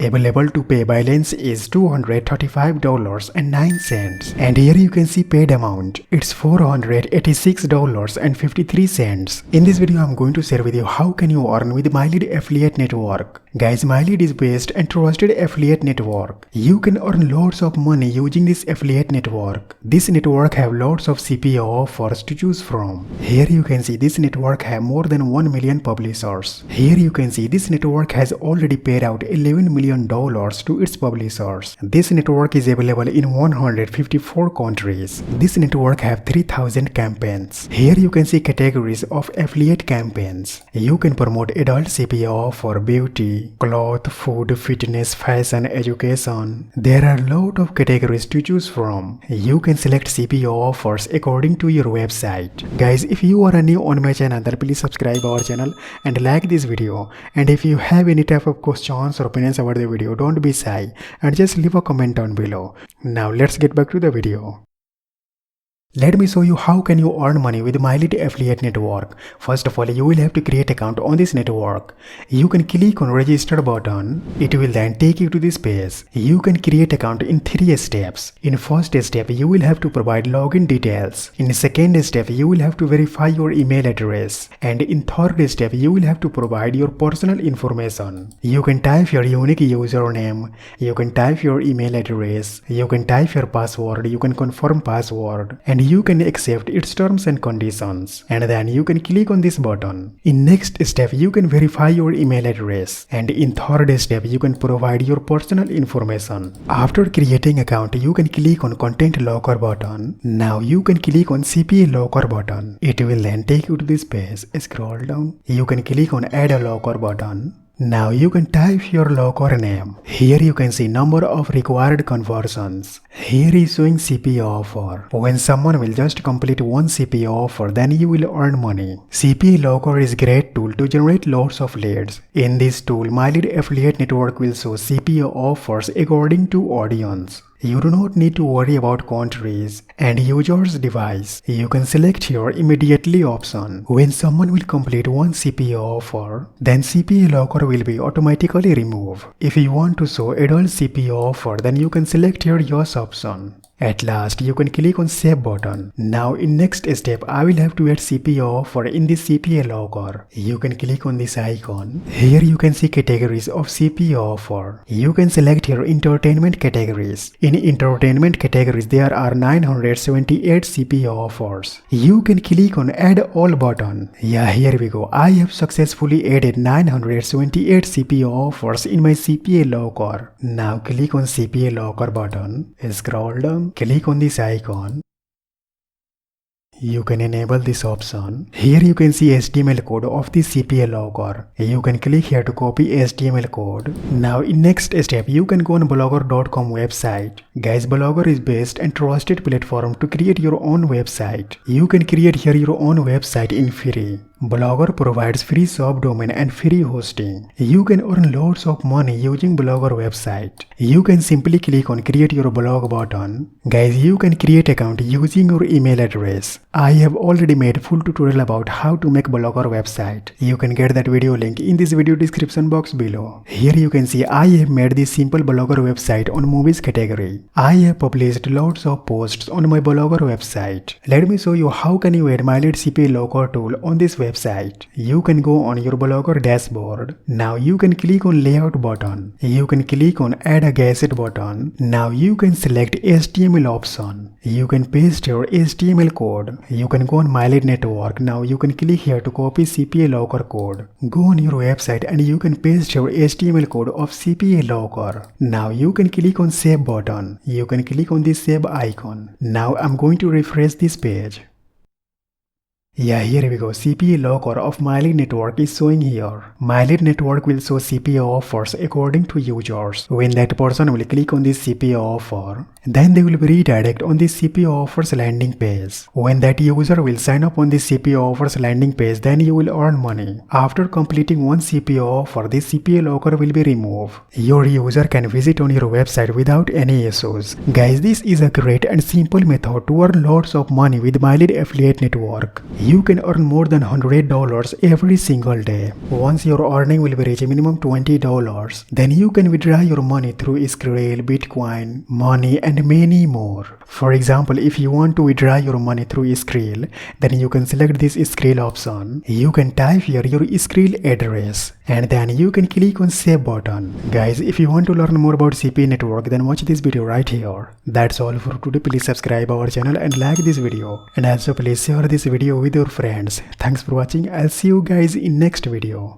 Available to pay balance is $235.09. And here you can see paid amount. It's $486.53. In this video, I'm going to share with you how can you earn with Mylead affiliate network. Guys, Mylead is based and trusted affiliate network. You can earn lots of money using this affiliate network. This network have lots of CPA offers to choose from. Here you can see this network have more than 1 million publishers. Here you can see this network has already paid out $11 million to its publishers. This network is available in 154 countries. This network have 3000 campaigns. Here you can see categories of affiliate campaigns. You can promote adult CPA offer, beauty, cloth, food, fitness, fashion, education. There are a lot of categories to choose from. You can select CPA offers according to your website. Guys, if you are new on my channel, then please subscribe our channel and like this video. And if you have any type of questions or opinions about the video, don't be shy and just leave a comment down below. Now let's get back to the video. Let me show you how can you earn money with Mylead affiliate network. First of all, you will have to create account on this network. You can click on register button. It will then take you to this page. You can create account in 3 steps. In first step, you will have to provide login details. In second step, you will have to verify your email address. And in third step, you will have to provide your personal information. You can type your unique username. You can type your email address. You can type your password. You can confirm password. And you can accept its terms and conditions, and then you can click on this button. In next step, you can verify your email address, and in third step, you can provide your personal information. After creating account, you can click on content locker button. Now you can click on CPA locker button. It will then take you to this page. Scroll down. You can click on add a locker button. Now you can type your locker name. Here you can see number of required conversions. Here is showing CPA offer. When someone will just complete one CPA offer, then you will earn money. CPA locker is great tool to generate lots of leads. In this tool, Mylead affiliate network will show CPA offers according to audience. You do not need to worry about countries and user's device. You can select your immediately option. When someone will complete one CPA offer, then CPA locker will be automatically removed. If you want to show adult CPA offer, then you can select your yes option. At last, you can click on save button. Now in next step, I will have to add CPA offer in the CPA locker. You can click on this icon. Here you can see categories of CPA offer. You can select your entertainment categories. In entertainment categories, there are 978 CPA offers. You can click on add all button. Yeah, here we go. I have successfully added 978 CPA offers in my CPA locker. Now click on CPA locker button. Scroll down. Click on this icon. You can enable this option. Here you can see HTML code of the CPA locker. You can click here to copy HTML code. Now in next step, you can go on blogger.com website. Guys, Blogger is best and trusted platform to create your own website. You can create here your own website in free. Blogger provides free subdomain and free hosting. You can earn lots of money using Blogger website. You can simply click on create your blog button. Guys, you can create account using your email address. I have already made full tutorial about how to make Blogger website. You can get that video link in this video description box below. Here you can see I have made this simple Blogger website on movies category. I have published lots of posts on my Blogger website. Let me show you how can you add Mylead CPA locker tool on this website. You can go on your Blogger dashboard. Now you can click on layout button. You can click on add a gadget button. Now you can select HTML option. You can paste your HTML code. You can go on Mylead network. Now you can click here to copy CPA locker code. Go on your website and you can paste your HTML code of CPA locker. Now you can click on save button. You can click on this save icon. Now I'm going to refresh this page. Yeah, here we go. CPA locker of Mylead network is showing here. Mylead network will show CPA offers according to users. When that person will click on this CPA offer, then they will be redirected on this CPA offers landing page. When that user will sign up on this CPA offers landing page, then you will earn money. After completing one CPA offer, this CPA locker will be removed. Your user can visit on your website without any issues. Guys, this is a great and simple method to earn lots of money with Mylead affiliate network. You can earn more than $100 every single day. Once your earning will be reach a minimum $20, then you can withdraw your money through Skrill, Bitcoin, money and many more. For example, if you want to withdraw your money through Skrill, then you can select this Skrill option. You can type here your Skrill address and then you can click on save button. Guys, if you want to learn more about CPA network, then watch this video right here. That's all for today. Please subscribe our channel and like this video, and also please share this video with your friends. Thanks for watching. I'll see you guys in next video.